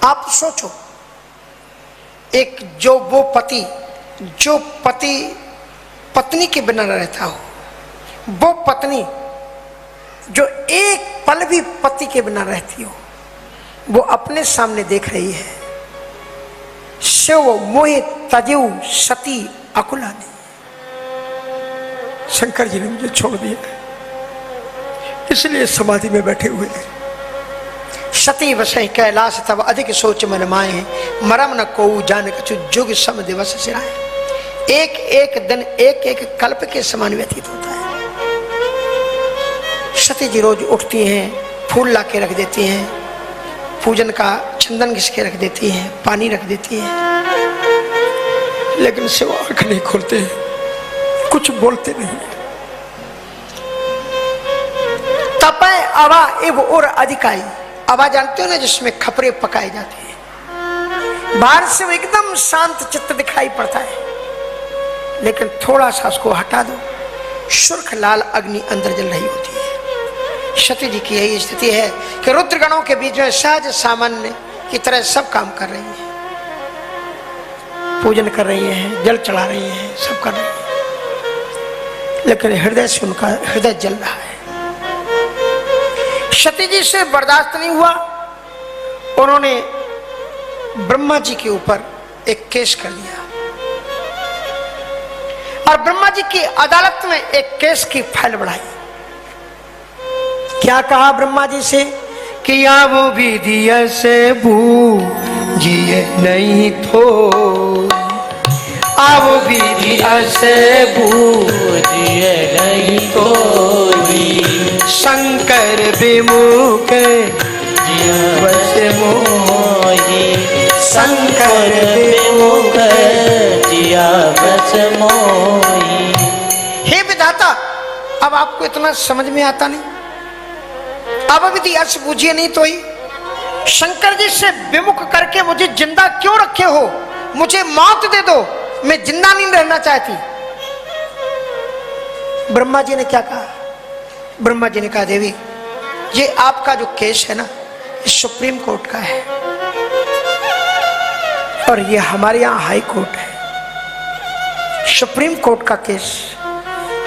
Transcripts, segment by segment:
आप सोचो, एक जो पति पत्नी के बिना रहता हो, वो पत्नी जो एक पल भी पति के बिना रहती हो, वो अपने सामने देख रही है, शिव मोहे तजेऊ सती अकुला ने, शंकर जी ने मुझे छोड़ दिया, इसलिए समाधि में बैठे हुए हैं। सती वसै कैलाश तब अधिक सोच मन माए, मरम न को जान कछु जुग सम दिवस सिराए। एक एक दिन एक एक कल्प के समान व्यतीत होता है। सती जी रोज उठती हैं, फूल ला के रख देती हैं, पूजन का चंदन घिस के रख देती हैं, पानी रख देती हैं, लेकिन शिव आंख नहीं खोलते हैं, कुछ बोलते नहीं। तपय अवा इव और अधिकाई, अवा जानते हो ना, जिसमें खपरे पकाए जाते हैं। बाहर से वो एकदम शांत चित्त दिखाई पड़ता है, लेकिन थोड़ा सा उसको हटा दो, सुर्ख लाल अग्नि अंदर जल रही होती है। सती जी की यही स्थिति है कि रुद्रगणों के बीच में सहज सामान्य की तरह सब काम कर रही है, पूजन कर रही हैं, जल चढ़ा रही हैं, सब कर रही हैं, लेकिन हृदय से उनका हृदय जल रहा है। सती जी से बर्दाश्त नहीं हुआ, उन्होंने ब्रह्मा जी के ऊपर एक केस कर दिया और ब्रह्मा जी की अदालत में एक केस की फाइल बढ़ाई। क्या कहा ब्रह्मा जी से कि या वो विधि से बूझिए नहीं थो, अब विधि से बूझिए नहीं तो, शंकर विमुख बस मोही, शंकर विमुख जिया बस मोही। हे विधाता, अब आपको इतना समझ में आता नहीं, अब विधि अर्थ बूझिए नहीं तो ही, शंकर जी से विमुख करके मुझे जिंदा क्यों रखे हो, मुझे मौत दे दो, मैं जिंदा नहीं रहना चाहती। ब्रह्मा जी ने क्या कहा? ब्रह्मा जी ने कहा देवी, ये आपका जो केस है ना, ये सुप्रीम कोर्ट का है और ये हमारे यहाँ हाई कोर्ट है। सुप्रीम कोर्ट का केस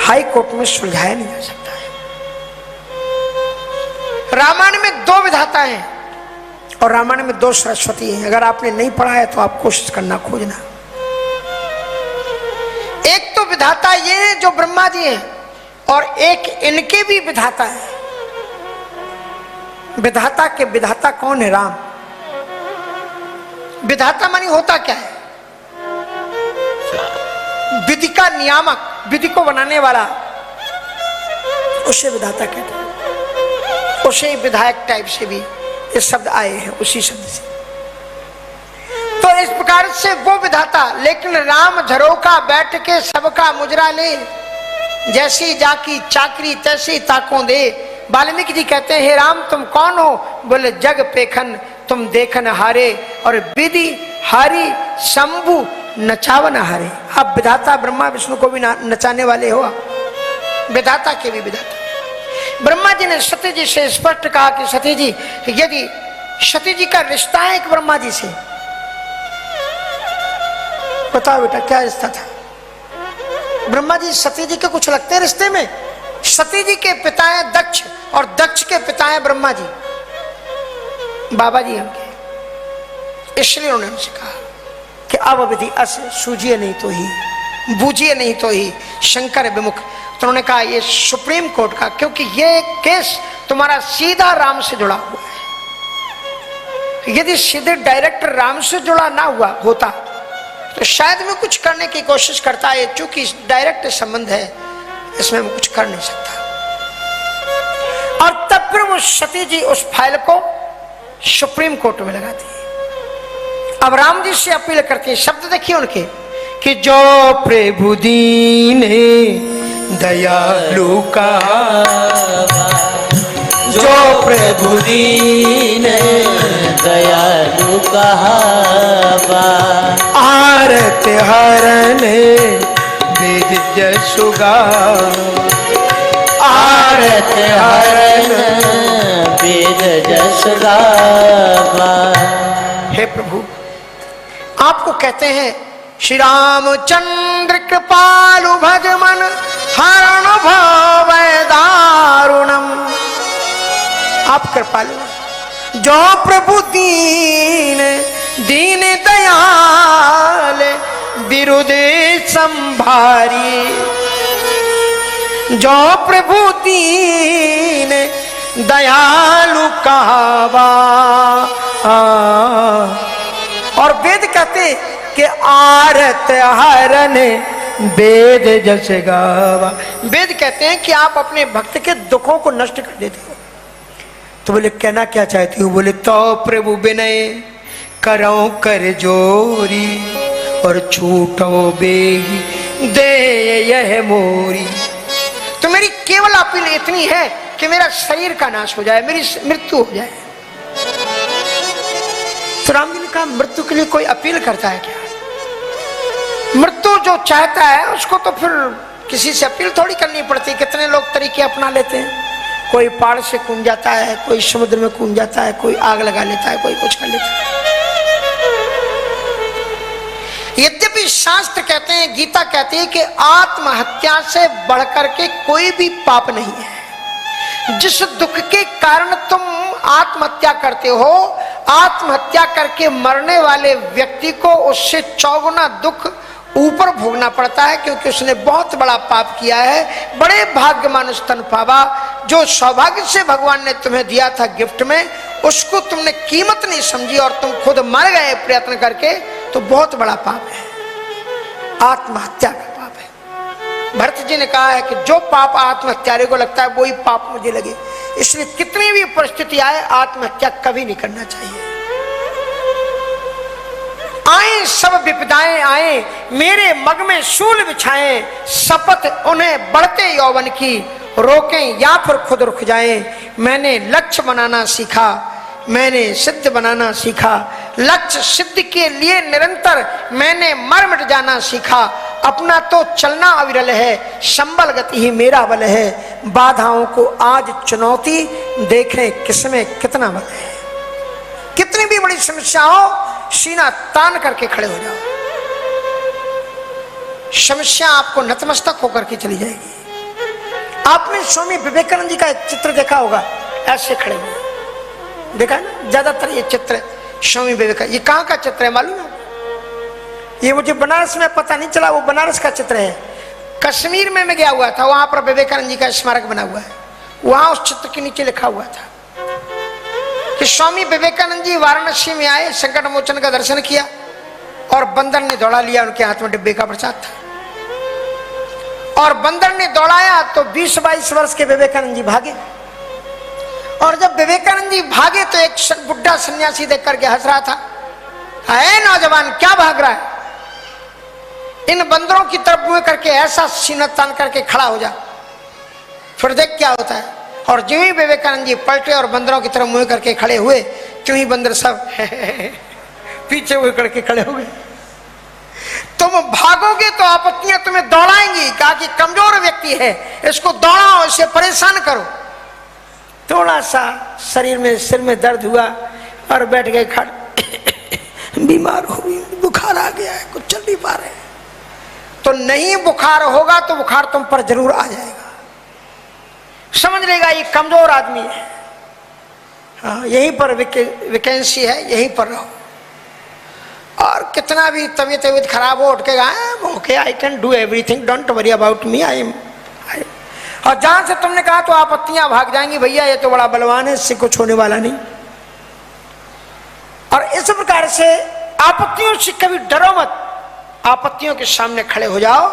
हाई कोर्ट में सुलझाया नहीं जा सकता है। रामायण में दो विधाता हैं और रामायण में दो सरस्वती हैं। अगर आपने नहीं पढ़ा है तो आप कोशिश करना, खोजना। एक तो विधाता ये जो ब्रह्मा जी हैं और एक इनके भी विधाता है। विधाता के विधाता कौन है? राम। विधाता मानी होता क्या है? विधि का नियामक, विधि को बनाने वाला, उसे विधाता कहते हैं। उसे विधायक टाइप से भी ये शब्द आए हैं, उसी शब्द से। तो इस प्रकार से वो विधाता, लेकिन राम झरोका बैठ के सबका मुजरा ले, जैसी जाकी चाकरी तैसी ताकों दे। वाल्मीकि जी कहते हैं, हे राम तुम कौन हो? बोले जग पेखन तुम देखन हारे, और विधि हारी शंभु नचावन हारे। आप विधाता ब्रह्मा विष्णु को भी नचाने वाले हो, विधाता के भी विधाता। ब्रह्मा जी ने सती जी से स्पष्ट कहा कि सती जी, यदि सती जी का रिश्ता है एक ब्रह्मा जी से, बताओ बेटा क्या रिश्ता था? ब्रह्मा जी सती जी के कुछ लगते हैं रिश्ते में? सती जी के पिता हैं दक्ष और दक्ष के पिता हैं ब्रह्मा जी, बाबा जी उनके। इसलिए उन्होंने उनसे कहा कि अब विधि अस सूझिए नहीं तो ही, बूझिए नहीं तो ही, शंकर विमुख। तो उन्होंने कहा ये सुप्रीम कोर्ट का, क्योंकि ये केस तुम्हारा सीधा राम से जुड़ा हुआ है। यदि सीधे डायरेक्ट राम से जुड़ा ना हुआ होता तो शायद मैं कुछ करने की कोशिश करता है, चूंकि डायरेक्ट संबंध है, इसमें मैं कुछ कर नहीं सकता। और तब फिर वो सती जी उस फाइल को सुप्रीम कोर्ट में लगाती है। अब राम जी से अपील करती है, शब्द देखिए उनके कि जो प्रभु दीने दयालु का, जो प्रभु दीन दयालु कहावा, आरत हरण वेद जसुगा, आरत हरण वेद जसुगा। कहते हैं श्री रामचंद्र कृपालु भज मन हरण भव दारुणम। आप कृपालु, जो प्रभु दीन दीन दयाल विरुद्ध संभारी। जो प्रभु दीन दयालु कहावा। और वेद कहते कि आरत हरन वेद जस गावा। वेद कहते हैं कि आप अपने भक्त के दुखों को नष्ट कर देते हो। तो बोले कहना क्या चाहती हूँ? बोले तो प्रभु विनय करो कर जोरी और छूटो बेगी दे यह मोरी। तो मेरी केवल अपील इतनी है कि मेरा शरीर का नाश हो जाए, मेरी मृत्यु हो जाए। तो राम जी ने कहा मृत्यु के लिए कोई अपील करता है क्या? मृत्यु जो चाहता है उसको तो फिर किसी से अपील थोड़ी करनी पड़ती। कितने लोग तरीके अपना लेते हैं। कोई पहाड़ से कूद जाता है, कोई समुद्र में कूद जाता है, कोई आग लगा लेता है, कोई कुछ कर लेता है। यद्यपि शास्त्र कहते हैं, गीता कहती है कि आत्महत्या से बढ़कर के कोई भी पाप नहीं है। जिस दुख के कारण तुम आत्महत्या करते हो, आत्महत्या करके मरने वाले व्यक्ति को उससे 4 गुना दुख ऊपर भोगना पड़ता है, क्योंकि उसने बहुत बड़ा पाप किया है। बड़े भाग्यमान स्तन पावा, जो सौभाग्य से भगवान ने तुम्हें दिया था गिफ्ट में, उसको तुमने कीमत नहीं समझी और तुम खुद मर गए प्रयत्न करके, तो बहुत बड़ा पाप है, आत्महत्या का पाप है। भरत जी ने कहा है कि जो पाप आत्महत्यारे को लगता है वही पाप मुझे लगे, इसलिए कितनी भी परिस्थिति आए आत्महत्या कभी नहीं करना चाहिए। आए सब विपदाएं आए, मेरे मग में शूल बिछाएं, शपथ उन्हें बढ़ते यौवन की, रोकें या फिर खुद रुक जाएं। मैंने लक्ष्य बनाना सीखा, मैंने सिद्ध बनाना सीखा, लक्ष्य सिद्ध के लिए निरंतर मैंने मर मिट जाना सीखा। अपना तो चलना अविरल है, संबल गति ही मेरा बल है। बाधाओं को आज चुनौती, देखें किसमें कितना बल है। कितनी भी बड़ी समस्या हो, सीना तान करके खड़े हो जाओ, समस्या आपको नतमस्तक होकर के चली जाएगी। आपने स्वामी विवेकानंद जी का एक चित्र देखा होगा, ऐसे खड़े हुए, देखा ना? ज्यादातर ये चित्र स्वामी विवेकानंद, ये कहाँ का चित्र है मालूम है? ये मुझे बनारस में पता नहीं चला, वो बनारस का चित्र है। कश्मीर में मैं गया हुआ था, वहां पर विवेकानंद जी का स्मारक बना हुआ है। वहां उस चित्र के नीचे लिखा हुआ था कि स्वामी विवेकानंद जी वाराणसी में आए, संकट मोचन का दर्शन किया और बंदर ने दौड़ा लिया। उनके हाथ में डिब्बे का प्रसाद था और बंदर ने दौड़ाया तो 20-22 वर्ष के विवेकानंद जी भागे। और जब विवेकानंद जी भागे तो एक बुढ़ा सन्यासी देख करके हंस रहा था, है नौजवान क्या भाग रहा है? इन बंदरों की तरफ मुंह करके ऐसा सीना तान करके खड़ा हो जा, फिर देख क्या होता है। और जो ही विवेकानंद जी पलटे और बंदरों की तरफ मुंह करके खड़े हुए, क्यों ही बंदर सब पीछे हुए करके खड़े हो गए। तुम भागोगे तो आपत्तियां तुम्हें दौड़ाएंगी। कहा कि कमजोर व्यक्ति है, इसको दौड़ाओ, इसे परेशान करो। थोड़ा सा शरीर में, सिर में दर्द हुआ और बैठ गए खड़े, बीमार हो गई, बुखार आ गया है, कुछ चल नहीं पा रहे। तो नहीं बुखार होगा तो बुखार तुम पर जरूर आ जाएगा, समझ लेगा ये कमजोर आदमी है। हाँ, यहीं पर वैकेंसी है, यहीं पर रहो। और कितना भी तबीयत खराब हो, उठ के okay I can do everything, don't worry about me, I am. और जहां से तुमने कहा तो आपत्तियां भाग जाएंगी, भैया ये तो बड़ा बलवान है, इससे कुछ होने वाला नहीं। और इस प्रकार से आपत्तियों से कभी डरो मत, आपत्तियों के सामने खड़े हो जाओ।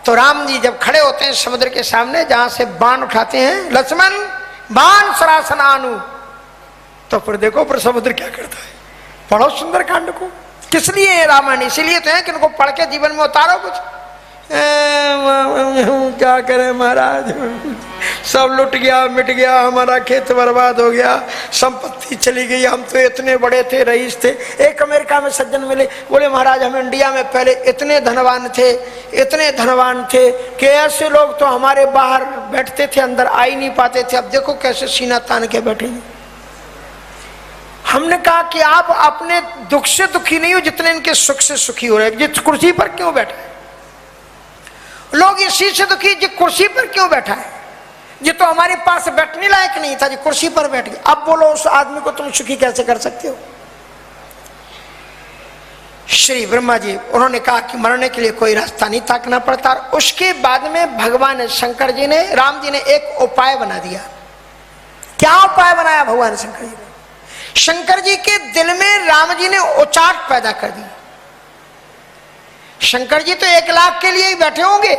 तो राम जी जब खड़े होते हैं समुद्र के सामने, जहां से बाण उठाते हैं, लक्ष्मण बाण सरासन आनु, तो फिर देखो फिर समुद्र क्या करता है। पढ़ो सुंदर कांड को। किस लिए रामायण? इसीलिए तो है कि उनको पढ़ के जीवन में उतारो कुछ। क्या करें महाराज, सब लुट गया, मिट गया, हमारा खेत बर्बाद हो गया, संपत्ति चली गई, हम तो इतने बड़े थे, रईस थे। एक अमेरिका में सज्जन मिले, बोले महाराज हम इंडिया में पहले इतने धनवान थे कि ऐसे लोग तो हमारे बाहर बैठते थे, अंदर आ ही नहीं पाते थे, अब देखो कैसे सीना तान के बैठे। हमने कहा कि आप अपने दुख से दुखी नहीं हो जितने इनके सुख से सुखी हो रहे हैं। जिस कुर्सी पर क्यों बैठा है? लोग इसी से दुखी, जो कुर्सी पर क्यों बैठा है? ये तो हमारे पास बैठने लायक नहीं था, जो कुर्सी पर बैठ गया। अब बोलो उस आदमी को तुम सुखी कैसे कर सकते हो? श्री ब्रह्मा जी उन्होंने कहा कि मरने के लिए कोई रास्ता नहीं ताकना पड़ता। उसके बाद में भगवान शंकर जी ने, राम जी ने एक उपाय बना दिया। क्या उपाय बनाया भगवान शंकर जी ने? शंकर जी के दिल में राम जी ने उचाट पैदा कर दी। शंकर जी तो 1 लाख के लिए ही बैठे होंगे,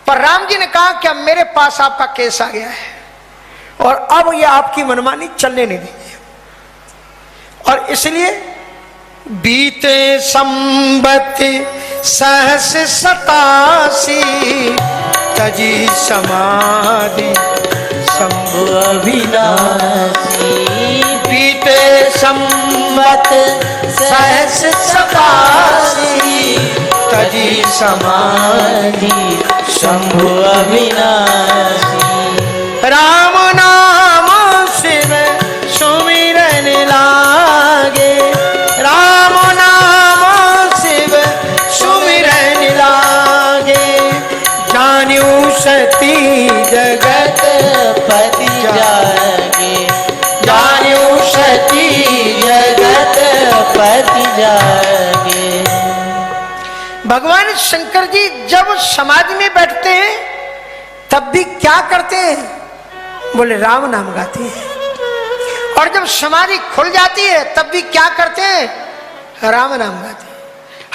पर राम जी ने कहा कि अब मेरे पास आपका केस आ गया है और अब ये आपकी मनमानी चलने नहीं देंगे। और इसलिए बीते संबत सहस 87 तजी समाधि शंभु अविनाशी। बीते संबत सहस 87 तजी समाधि शंभु अविनाशी। राम नाम शिव सुमिरन लागे, राम नाम शिव सुमिरन लागे, जान्यू सती जगत पति जागे, जान्यू सती जगत पति जागे। भगवान शंकर जी जब समाधि में बैठते हैं तब भी क्या करते हैं? बोले राम नाम गाते हैं। और जब समाधि खुल जाती है तब भी क्या करते हैं? राम नाम गाते हैं।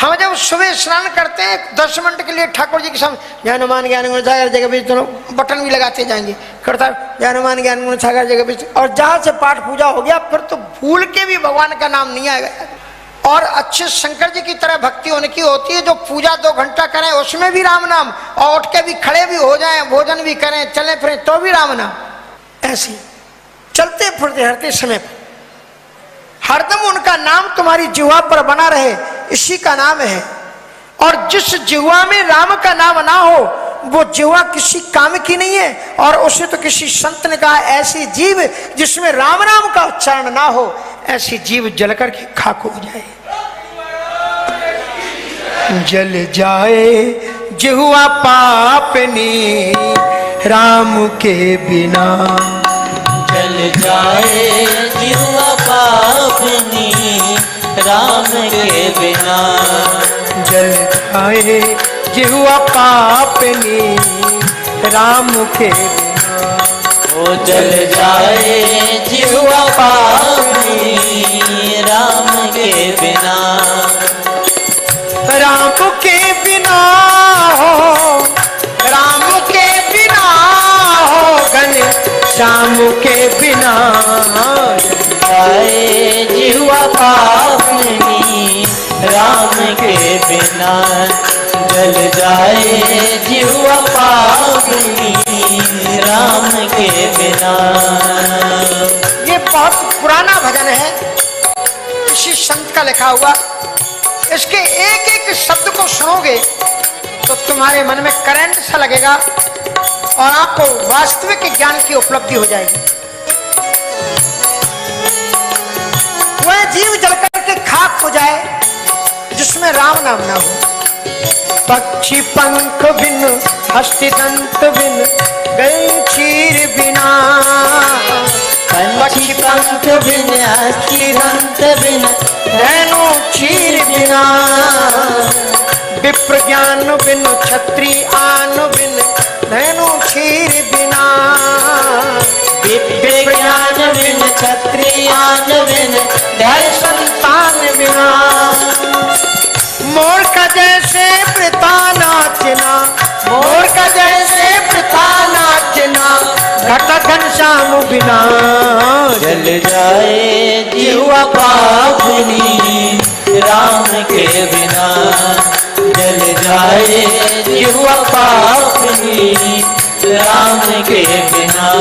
हम जब सुबह स्नान करते हैं 10 मिनट के लिए ठाकुर जी के सामने जय हनुमान ज्ञान गुण सागर जगह बीच, दोनों बटन भी लगाते जाएंगे, करता जय हनुमान ज्ञान गुण सागर जगह बीच। और जहां से पाठ पूजा हो गया फिर तो भूल के भी भगवान का नाम नहीं आएगा। और अच्छे शंकर जी की तरह भक्ति उनकी होती है जो पूजा 2 घंटा करें उसमें भी राम नाम, और उठ के भी खड़े भी हो जाएं, भोजन भी करें, चले फिरें तो भी राम नाम। ऐसे चलते फिरते हरते समय पर हरदम उनका नाम तुम्हारी जिह्वा पर बना रहे, इसी का नाम है। और जिस जिह्वा में राम का नाम ना हो वो जिह्वा किसी काम की नहीं है। और उसे तो किसी संत ने कहा ऐसी जीव जिसमें राम नाम का उच्चारण ना हो, ऐसी जीव जलकर के खाक हो जाए। जल जाए जिह्वा पापनी राम के बिना, जल जाए जिह्वा पापनी राम के बिना, जल जाए जिह्वा पापनी राम के बिना। ओ जल जाए जिह्वा पापनी राम के बिना, राम के बिना हो, राम के बिना हो गन श्याम के बिना। जाए जिह्वा पापनी राम के बिना, जल जाए जिह्वा पापनी राम के बिना। ये बहुत पुराना भजन है, किसी संत का लिखा हुआ। इसके एक एक शब्द को सुनोगे तो तुम्हारे मन में करंट सा लगेगा और आपको वास्तविक ज्ञान की उपलब्धि हो जाएगी। वह जीव जलकर के खाक हो जाए जिसमें राम नाम ना हो। पक्षी पंख बिन हस्ती दंत बिन गई क्षीर बिना, पक्षी पंख बिन हस्ती दंत बिन नैनो क्षीर बिना, विप्र ज्ञान बिन छत्री आन बिन नैनो क्षीर बिना, विप्र ज्ञान बिन छत्री आन बिन धैर्य संतान बिना। मोर का जैसे प्रता नाचना, मोर का जैसे प्रता नाचना, घट घनश्याम बिना। जल जाए जिह्वा पापनी राम के बिना, जल जाए जिह्वा पापनी राम के बिना।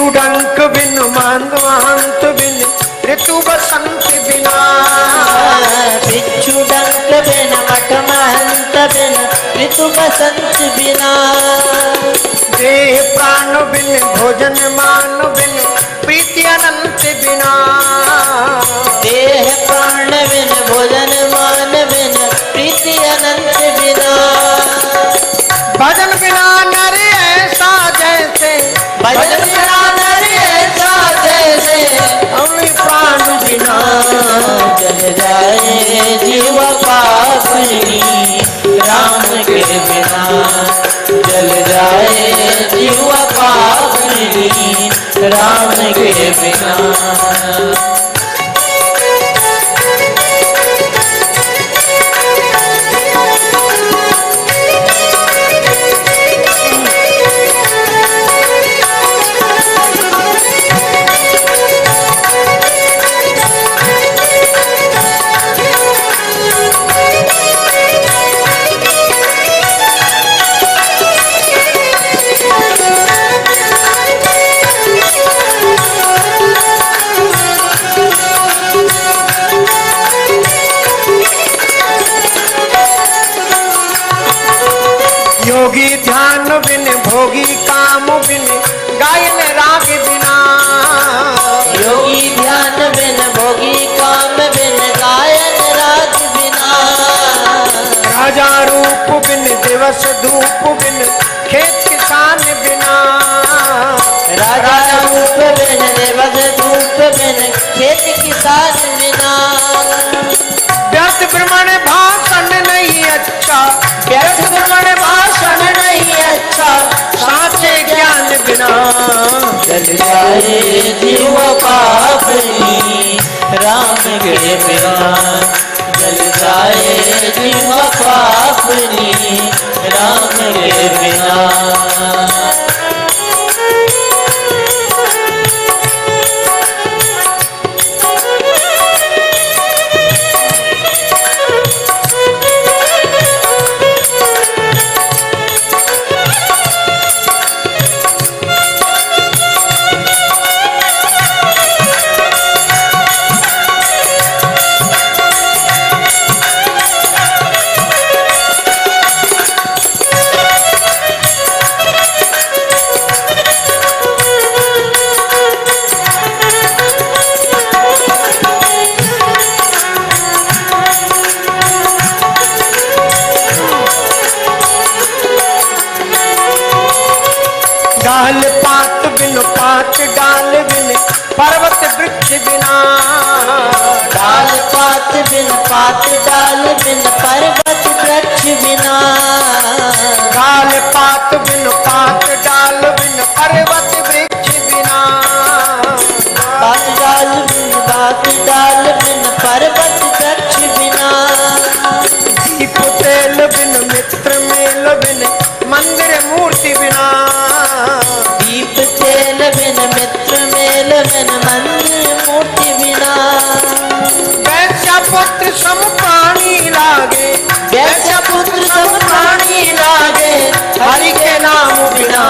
बिच्छू डंक बिन मांदवांत बिन ऋतु बसंत बिना। बिच्छू डंक बिन मठ महंत बिन ऋतु बसंत बिना। देह प्राण बिन भोजन मान बिन प्रीति अनंत बिना। देह प्राण बिन भोजन मान बिन प्रीति अनंत बिना। भजन बिना नर ऐसा जैसे, भजन बिना नर ऐसा जैसे, अमृत प्राण बिना। जल जाए जीव पापनी राम के बिना। जल जाए जीव पापनी राम के बिना। योगी ध्यान बिन भोगी काम बिन गायन राग बिना। योगी ध्यान बिन भोगी काम बिन गायन राग बिना। राजा रूप बिन दिवस धूप बिन खेत किसान बिना। राजा रूप बिन दिवस धूप बिन खेत किसान बिना। व्यर्थ भ्रमण भाषण नहीं अच्छा, व्यर्थ भ्रमण भाषण नहीं अच्छा, साचे ज्ञान बिना। जल जाए जीव पापनी राम के बिना। जल जाए जीव पापनी राम के बिना। डाल पात बिन पात डाल बिन पर्वत वृक्ष बिना। डाल पात बिन पात डाल बिन पर्वत वृक्ष बिना। डाल पात बिन पात डाल बिन पर्वत वृक्ष बिना। पात डाल बिन पात डाल बिन पर्वत वृक्ष बिना। दीप तेल बिन मित्र मेल बिन मंदिर मूर्ति बिना। दीप तेल बिन मित्र मेल बिन मंदिर मूर्ति बिना। वैश्य पुत्र सम प्राणी लागे, वैश्य पुत्र सब प्राणी लागे, हरि के नाम बिना।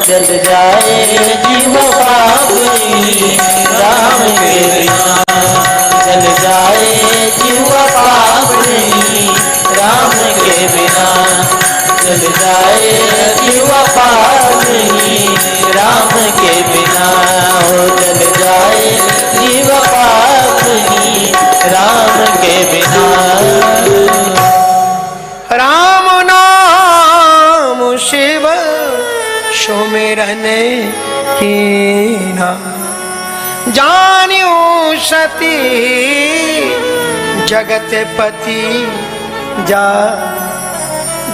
जल जाए जीव पापनी राम के बिना। जल जाए जीव पापनी राम के बिना। जल जाए जीव पापनी राम के बिना। जल जाए जीव पापनी राम के बिना। राम नाम शिव सुमिरन कीना। जान्यू सती जगत पति जा।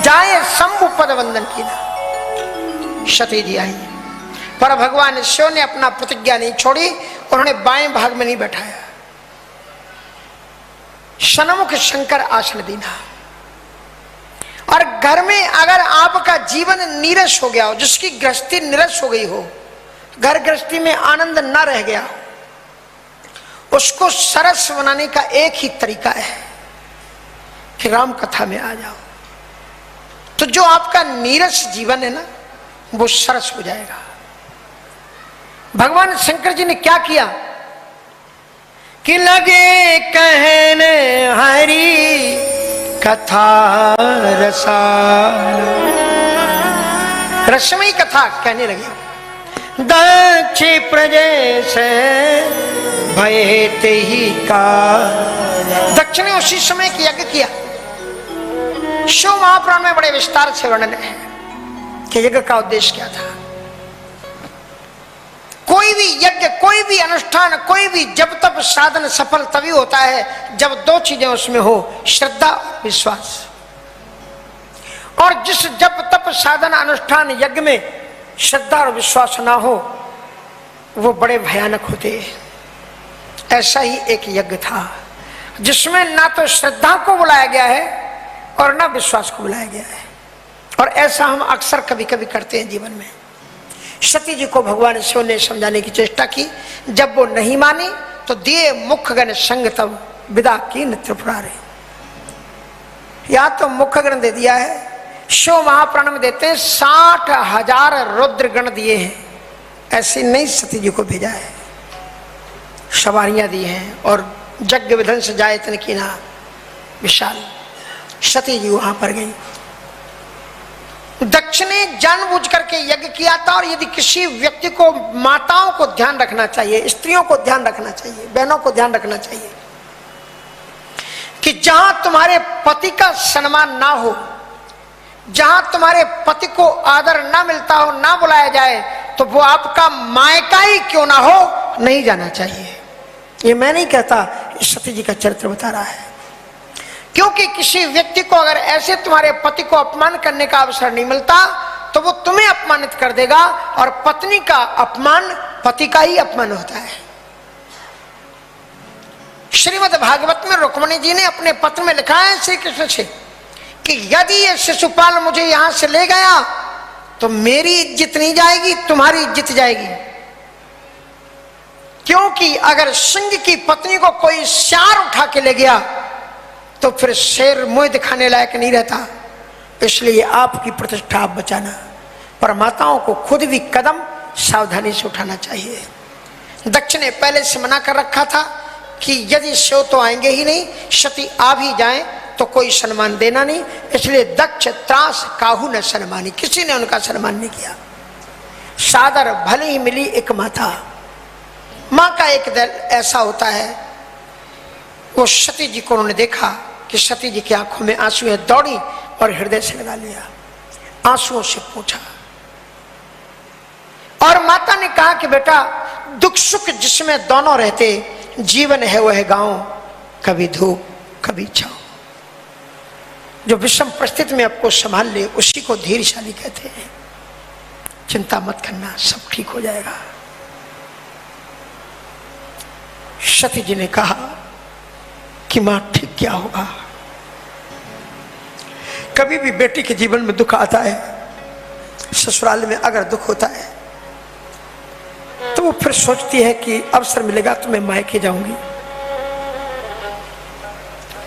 जाए शंभु पद वंदन कीना। सती जी आई, पर भगवान शिव ने अपना प्रतिज्ञा नहीं छोड़ी। उन्होंने बाएं भाग में नहीं बैठाया, सन्मुख शंकर आसन दीना। और घर में अगर आपका जीवन नीरस हो गया हो, जिसकी गृहस्थी निरस हो गई हो, घर गृहस्थी में आनंद न रह गया हो, उसको सरस बनाने का एक ही तरीका है कि राम कथा में आ जाओ। तो जो आपका नीरस जीवन है ना, वो सरस हो जाएगा। भगवान शंकर जी ने क्या किया कि लगे कहने हरि कथा रसाल, रसमयी कथा कहने लगे। दक्ष प्रजेश भय ते ही का, दक्ष ने उसी समय की यज्ञ किया। शिव महापुराण में बड़े विस्तार से वर्णन है कि यज्ञ का उद्देश्य क्या था। कोई भी यज्ञ, कोई भी अनुष्ठान, कोई भी जब तब साधन सफल तभी होता है जब दो चीजें उसमें हो, श्रद्धा और विश्वास। और जिस जब तप साधन अनुष्ठान यज्ञ में श्रद्धा और विश्वास ना हो वो बड़े भयानक होते हैं। ऐसा ही एक यज्ञ था जिसमें ना तो श्रद्धा को बुलाया गया है और ना विश्वास को बुलाया गया है। और ऐसा हम अक्सर कभी कभी करते हैं जीवन में। सती जी को भगवान शिव ने समझाने की चेष्टा की, जब वो नहीं मानी तो दिए मुखगण संग तब विदा कीन त्रिपुरारे। या तो मुखगण दे दिया है, शिव महापुराण में देते हैं 60,000 रुद्र गण दिए हैं। ऐसे नहीं सती जी को भेजा है, सवारियां दी हैं और यज्ञ विधन से जायतन की ना विशाल। सती जी वहां पर गई। दक्ष ने जानबूझ करके यज्ञ किया था। और यदि किसी व्यक्ति को, माताओं को ध्यान रखना चाहिए, स्त्रियों को ध्यान रखना चाहिए, बहनों को ध्यान रखना चाहिए कि जहां तुम्हारे पति का सम्मान ना हो, जहां तुम्हारे पति को आदर ना मिलता हो, ना बुलाया जाए, तो वो आपका मायका ही क्यों ना हो, नहीं जाना चाहिए। ये मैं नहीं कहता, सती जी का चरित्र बता रहा है। क्योंकि किसी व्यक्ति को अगर ऐसे तुम्हारे पति को अपमान करने का अवसर नहीं मिलता तो वो तुम्हें अपमानित कर देगा। और पत्नी का अपमान पति का ही अपमान होता है। श्रीमद् भागवत में रुक्मिणी जी ने अपने पत्र में लिखा है श्री कृष्ण से कि यदि ये शिशुपाल मुझे यहां से ले गया तो मेरी इज्जत नहीं जाएगी, तुम्हारी इज्जत जाएगी। क्योंकि अगर सिंह की पत्नी को कोई श्यार उठा के ले गया तो फिर शेर मुंह दिखाने लायक नहीं रहता। इसलिए आपकी प्रतिष्ठा आप बचाना। पर माताओं को खुद भी कदम सावधानी से उठाना चाहिए। दक्ष ने पहले से मना कर रखा था कि यदि शिव तो आएंगे ही नहीं, सती आ भी जाएं तो कोई सम्मान देना नहीं। इसलिए दक्ष त्रास काहू न सम्मानी, किसी ने उनका सम्मान नहीं किया। सादर भले ही मिली एक माता। माँ का एक दिल ऐसा होता है। वो सती जी को उन्होंने देखा कि सती जी की आंखों में आंसू है, दौड़ी और हृदय से लगा लिया, आंसुओं से पूछा। और माता ने कहा कि बेटा, दुख सुख जिसमें दोनों रहते, जीवन है वह गांव, कभी धूप कभी छांव। जो विषम परिस्थिति में आपको संभाल ले उसी को धीरशाली कहते हैं। चिंता मत करना, सब ठीक हो जाएगा। सती जी ने कहा कि मां ठीक क्या होगा। कभी भी बेटी के जीवन में दुख आता है, ससुराल में अगर दुख होता है तो वो फिर सोचती है कि अवसर मिलेगा तो मैं मायके जाऊंगी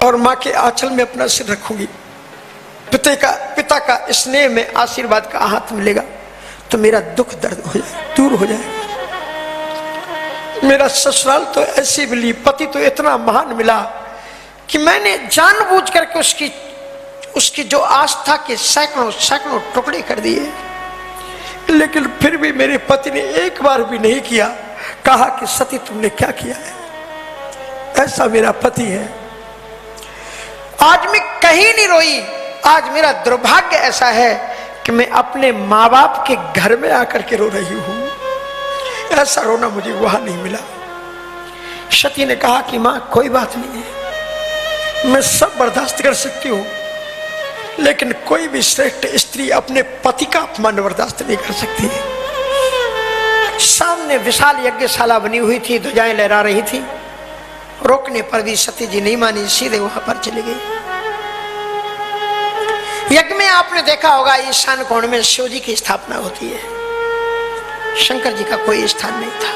और मां के आंचल में अपना सिर रखूंगी। पिता का स्नेह में आशीर्वाद का हाथ मिलेगा तो मेरा दुख दर्द हो जाए, दूर हो जाएगा। मेरा ससुराल तो ऐसी मिली, पति तो इतना महान मिला कि मैंने जानबूझ करके उसकी जो आस्था के सैकड़ों टुकड़े कर दिए, लेकिन फिर भी मेरे पति ने एक बार भी नहीं किया, कहा कि सती तुमने क्या किया है। ऐसा मेरा पति है। आज मैं कहीं नहीं रोई। आज मेरा दुर्भाग्य ऐसा है कि मैं अपने माँ बाप के घर में आकर के रो रही हूं। ऐसा रोना मुझे वहां नहीं मिला। सती ने कहा कि मां कोई बात नहीं है, मैं सब बर्दाश्त कर सकती हूं, लेकिन कोई भी श्रेष्ठ स्त्री अपने पति का अपमान बर्दाश्त नहीं कर सकती। सामने विशाल यज्ञशाला बनी हुई थी, ध्वजाएं लहरा रही थी। रोकने पर भी सती जी नहीं मानी, सीधे वहां पर चली गई। यज्ञ में आपने देखा होगा ईशान कोण में शिव जी की स्थापना होती है। शंकर जी का कोई स्थान नहीं था।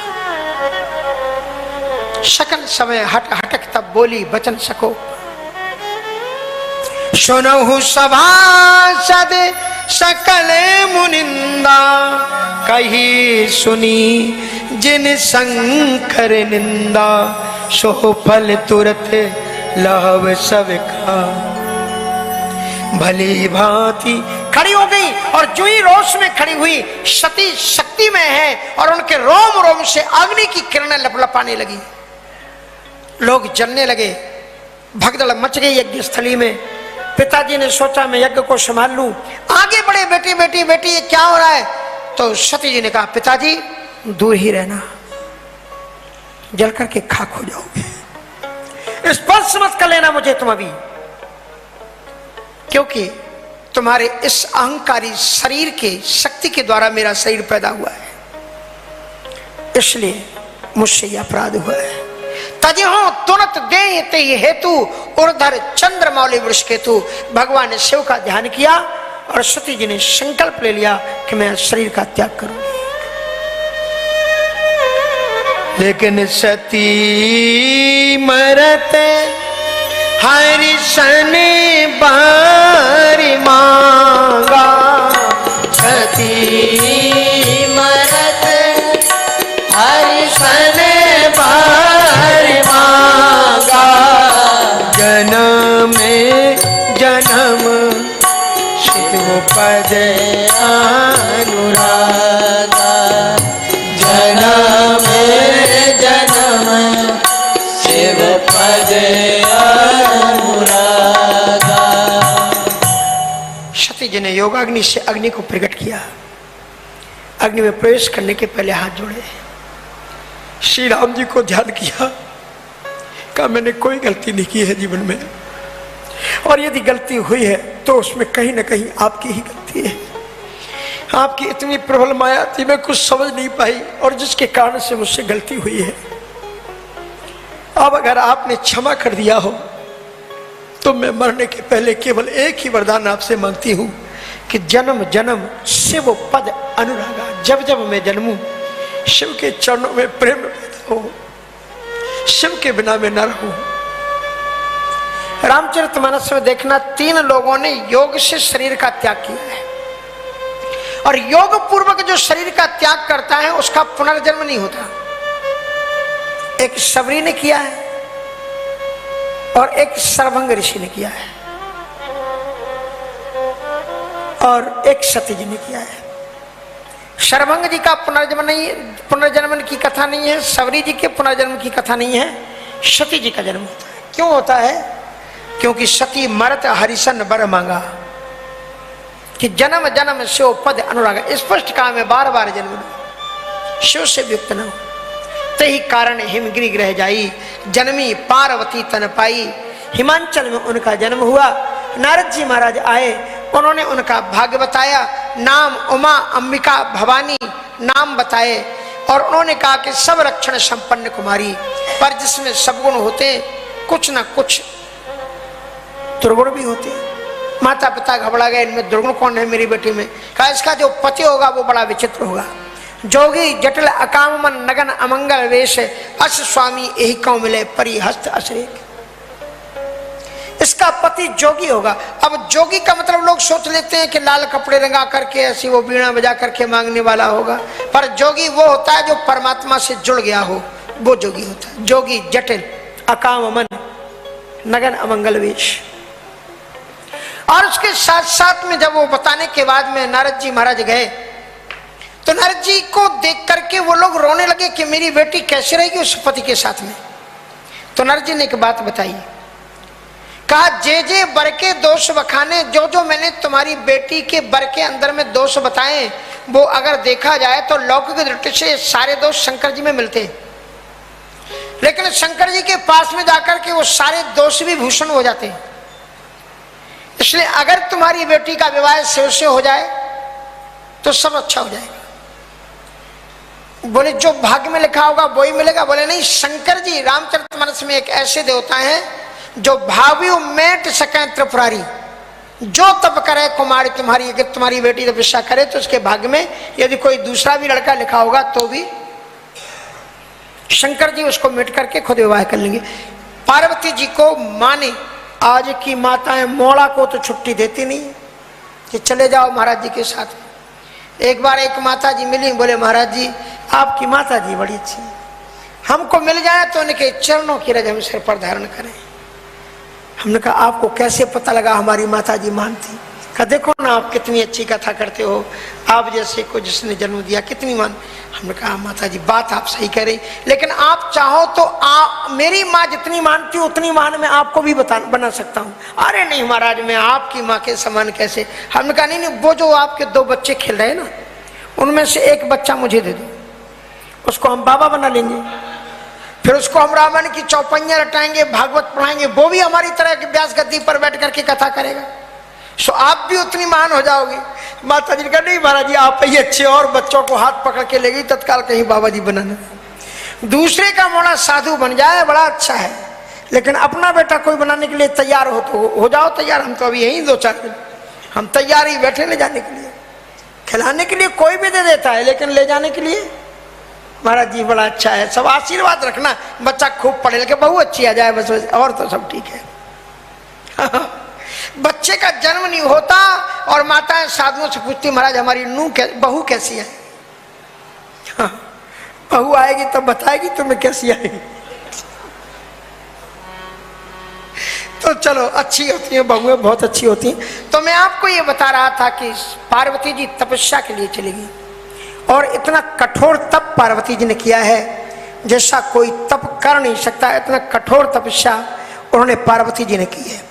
सकल समय हटक तब बोली बचन सको, सुनहु सभासद सकल मुनिंदा, कही सुनी जिन शंकर निंदा सो फल तुरत लहव सब का। भली भांति खड़ी हो गई और जुई रोष में खड़ी हुई सती शक्ति में है और उनके रोम रोम से अग्नि की किरणें लपलपाने लगी। लोग जलने लगे, भगदड़ मच गई यज्ञ स्थली में। पिताजी ने सोचा मैं यज्ञ को संभाल लूं, आगे बढ़े बेटी बेटी बेटी ये क्या हो रहा है। तो सती जी ने कहा पिताजी दूर ही रहना, जल करके खाक हो जाओगे, स्पर्श मत कर लेना मुझे तुम अभी, क्योंकि तुम्हारे इस अहंकारी शरीर के शक्ति के द्वारा मेरा शरीर पैदा हुआ है, इसलिए मुझसे यह अपराध हुआ है। तजहो तुरंत दे ते हेतु उर्धर चंद्रमौली वृक्ष केतु। भगवान ने शिव का ध्यान किया और सती जी ने संकल्प ले लिया कि मैं शरीर का त्याग करूंगी। लेकिन सती मरते हरि सन बारी मांगा। सती मरत हरि सन बारी मांगा। जन्म जन्म शिव पद अनुरागा। जन्म जन्म शिव पद अनुरागा। सती जी ने योगाग्नि से अग्नि को प्रकट किया। अग्नि में प्रवेश करने के पहले हाथ जोड़े, श्री राम जी को ध्यान किया, कहा मैंने कोई गलती नहीं की है जीवन में, और यदि गलती हुई है तो उसमें कहीं ना कहीं आपकी ही गलती है। आपकी इतनी प्रबल माया थी, मैं कुछ समझ नहीं पाई और जिसके कारण से मुझसे गलती हुई है। अब अगर आपने क्षमा कर दिया हो तो मैं मरने के पहले केवल एक ही वरदान आपसे मांगती हूं कि जन्म जन्म शिव पद अनुरागा। जब जब मैं जन्मूं शिव के चरणों में प्रेम पैदा हो, शिव के बिना मैं न रहूं। रामचरितमानस में देखना 3 लोगों ने योग से शरीर का त्याग किया है, और योग पूर्वक जो शरीर का त्याग करता है उसका पुनर्जन्म नहीं होता। एक सबरी ने किया है और एक सर्वभंग ऋषि ने किया है और एक सती जी ने किया है। सर्वभंग जी का पुनर्जन्म नहीं है, पुनर्जन्म की कथा नहीं है। सबरी जी के पुनर्जन्म की कथा नहीं है। सती जी का जन्म होता है। क्यों होता है? क्योंकि सती मरत हरिशन बर मांगा कि जन्म जन्म शिव पद अनुराग। स्पष्ट कहा मैं बार बार जन्म लूं, शिव से युक्त न हो, तही कारण हिमगिरि ग्रह जाई, जन्मी पार्वती तन पाई। हिमांचल में उनका जन्म हुआ। नारद जी महाराज आए, उन्होंने उनका भाग्य बताया, नाम उमा अंबिका भवानी नाम बताए, और उन्होंने कहा कि सब रक्षण संपन्न कुमारी, पर जिसमें सब गुण होते कुछ ना कुछ दुर्गुण भी होते। माता पिता घबरा गए, इनमें दुर्गुण कौन है मेरी बेटी में? कहा इसका जो पति होगा वो बड़ा विचित्र होगा। जोगी जटिल अकाम मन नगन अमंगल वेश, अस स्वामी यही कौ मिले परिहस्त अश्रेक। इसका पति जोगी होगा। अब जोगी का मतलब लोग सोच लेते हैं कि लाल कपड़े रंगा करके ऐसी वो बीणा बजा करके मांगने वाला होगा, पर जोगी वो होता है जो परमात्मा से जुड़ गया हो, वो जोगी होता है। जोगी जटिल अकाम मन नगन अमंगल वेश। और उसके साथ साथ में जब वो बताने के बाद में नारद जी महाराज गए तो नारद जी को देख करके वो लोग रोने लगे कि मेरी बेटी कैसे रहेगी उस पति के साथ में। तो नारद जी ने एक बात बताई, कहा जे जे बर के दोष बखाने, जो जो मैंने तुम्हारी बेटी के बर के अंदर में दोष बताए वो अगर देखा जाए तो लौकिक दृष्टि से सारे दोष शंकर जी में मिलते हैं, लेकिन शंकर जी के पास में जाकर के वो सारे दोष भी भूषण हो जाते हैं। इसलिए अगर तुम्हारी बेटी का विवाह शिव से हो जाए तो सब अच्छा हो जाएगा। बोले जो भाग्य में लिखा होगा वही मिलेगा? बोले नहीं, शंकर जी रामचरितमानस में एक ऐसे देवता हैं जो भावी मेट सके त्रिपुरारी, जो तप करे कुमारी तुम्हारी, अगर तुम्हारी बेटी तपस्या करे तो उसके भाग्य में यदि कोई दूसरा भी लड़का लिखा होगा तो भी शंकर जी उसको मिट करके खुद विवाह कर लेंगे। पार्वती जी को माने, आज की माताएं मोड़ा को तो छुट्टी देती नहीं कि चले जाओ महाराज जी के साथ। एक बार एक माता जी मिली, बोले महाराज जी आपकी माता जी बड़ी अच्छी है, हमको मिल जाए तो उनके चरणों की रज हम सिर पर धारण करें। हमने कहा आपको कैसे पता लगा हमारी माता जी मानती? कहा देखो ना आप कितनी अच्छी कथा करते हो, आप जैसे को जिसने जन्म दिया कितनी मान। हमने कहा माता जी बात आप सही कह रही, लेकिन आप चाहो तो मेरी माँ जितनी मानती हूँ उतनी मान मैं आपको भी बना सकता हूँ। अरे नहीं महाराज मैं आपकी माँ के समान कैसे। हमने कहा नहीं नहीं, वो जो आपके 2 बच्चे खेल रहे हैं ना, उनमें से एक बच्चा मुझे दे दो, उसको हम बाबा बना लेंगे, फिर उसको हम रामायण की चौपैया रटाएंगे, भागवत पढ़ाएंगे, वो भी हमारी तरह के व्यास गद्दी पर बैठ करके कथा करेगा, सो आप भी उतनी महान हो जाओगे। माता जी ने कहा नहीं महाराज जी आप ही अच्छे, और बच्चों को हाथ पकड़ के ले गई तत्काल कहीं बाबा जी बनाना। दूसरे का मोड़ा साधु बन जाए बड़ा अच्छा है, लेकिन अपना बेटा कोई बनाने के लिए तैयार हो तो हो जाओ तैयार। हम तो अभी यही 2-4 दिन हम तैयार ही बैठे ले जाने के लिए। खिलाने के लिए कोई भी दे देता है, लेकिन ले जाने के लिए महाराज जी बड़ा अच्छा है। सब आशीर्वाद रखना, बच्चा खूब पढ़े लिखे, बहू अच्छी आ जाए बस, और तो सब ठीक है। बच्चे का जन्म नहीं होता और माताएं साधुओं से पूछती महाराज हमारी बहू कैसी है? हाँ, बहू आएगी तब बताएगी तुम्हें कैसी आएगी। तो चलो अच्छी होती है बहुएं, बहुत अच्छी होती हैं। तो मैं आपको ये बता रहा था कि पार्वती जी तपस्या के लिए चली गई, और इतना कठोर तप पार्वती जी ने किया है जैसा कोई तप कर नहीं सकता। इतना कठोर तपस्या उन्होंने पार्वती जी ने की है।